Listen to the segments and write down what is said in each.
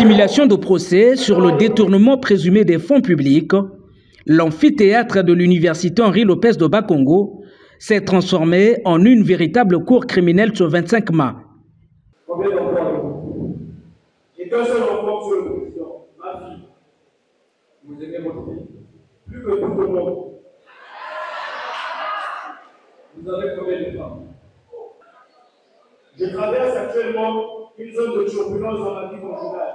simulation de procès sur le détournement présumé des fonds publics, l'amphithéâtre de l'université Henri Lopez de Bakongo s'est transformé en une véritable cour criminelle ce 25 mai. Combien d'enfants? J'ai qu'un seul enfant sur le président, ma fille. Vous aimez votre fille plus que tout le monde. Vous avez combien de femmes? Je traverse actuellement une zone de turbulence dans ma vie conjugale.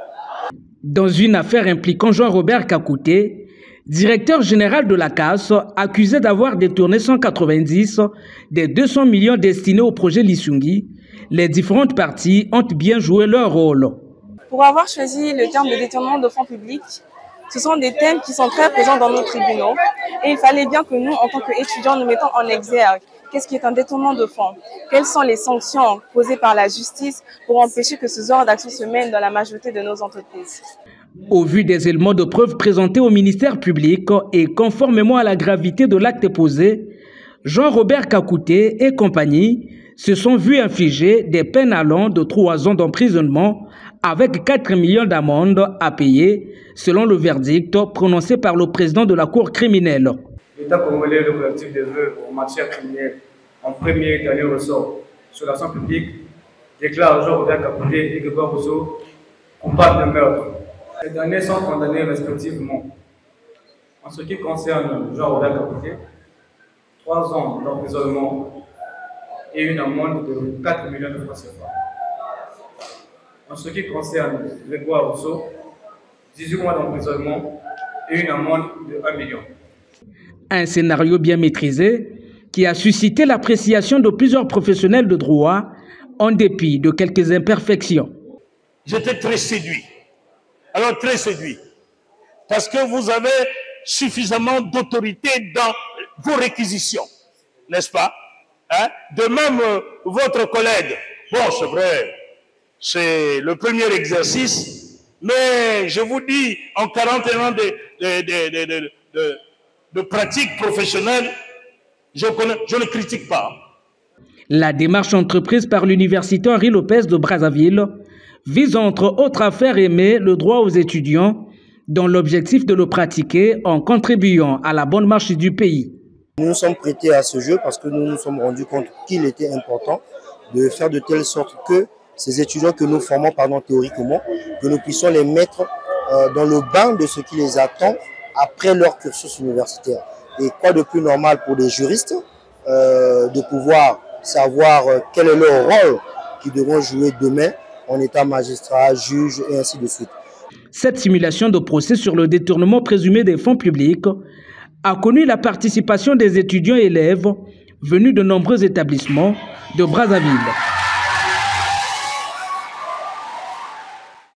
Dans une affaire impliquant Jean-Robert Kakouté, directeur général de la CAS, accusé d'avoir détourné 190 des 200 millions destinés au projet Lisungi, les différentes parties ont bien joué leur rôle. Pour avoir choisi le terme de détournement de fonds publics, ce sont des thèmes qui sont très présents dans nos tribunaux et il fallait bien que nous, en tant qu'étudiants, nous mettons en exergue qu'est-ce qui est un détournement de fonds, quelles sont les sanctions posées par la justice pour empêcher que ce genre d'action se mène dans la majorité de nos entreprises. Au vu des éléments de preuve présentés au ministère public et conformément à la gravité de l'acte posé, Jean-Robert Kakouté et compagnie se sont vus infliger des peines allant de 3 ans d'emprisonnement avec 4 millions d'amendes à payer, selon le verdict prononcé par le président de la Cour criminelle. L'État congolais, le collectif des vœux en matière criminelle, en premier et dernier ressort sur la santé publique, déclare Jean-Robert Kakouté et Grégoire Rousseau coupables de meurtre. Ces derniers sont condamnés respectivement. En ce qui concerne Jean-Robert Kakouté, 3 ans d'emprisonnement et une amende de 4 millions de francs CFA. En ce qui concerne Grégoire Rousseau, 18 mois d'emprisonnement et une amende de 1 million. Un scénario bien maîtrisé qui a suscité l'appréciation de plusieurs professionnels de droit en dépit de quelques imperfections. J'étais très séduit. Alors très séduit. Parce que vous avez suffisamment d'autorité dans vos réquisitions. N'est-ce pas? Hein? De même, votre collègue. Bon, c'est vrai, c'est le premier exercice, mais je vous dis, en 41 ans de pratique professionnelle, je ne critique pas. La démarche entreprise par l'université Henri Lopez de Brazzaville vise entre autres à faire aimer le droit aux étudiants dans l'objectif de le pratiquer en contribuant à la bonne marche du pays. Nous nous sommes prêtés à ce jeu parce que nous nous sommes rendus compte qu'il était important de faire de telle sorte que ces étudiants que nous formons théoriquement, que nous puissions les mettre dans le bain de ce qui les attend après leur cursus universitaire. Et quoi de plus normal pour des juristes de pouvoir savoir quel est leur rôle qu'ils devront jouer demain en état magistrat, juge et ainsi de suite. Cette simulation de procès sur le détournement présumé des fonds publics a connu la participation des étudiants et élèves venus de nombreux établissements de Brazzaville.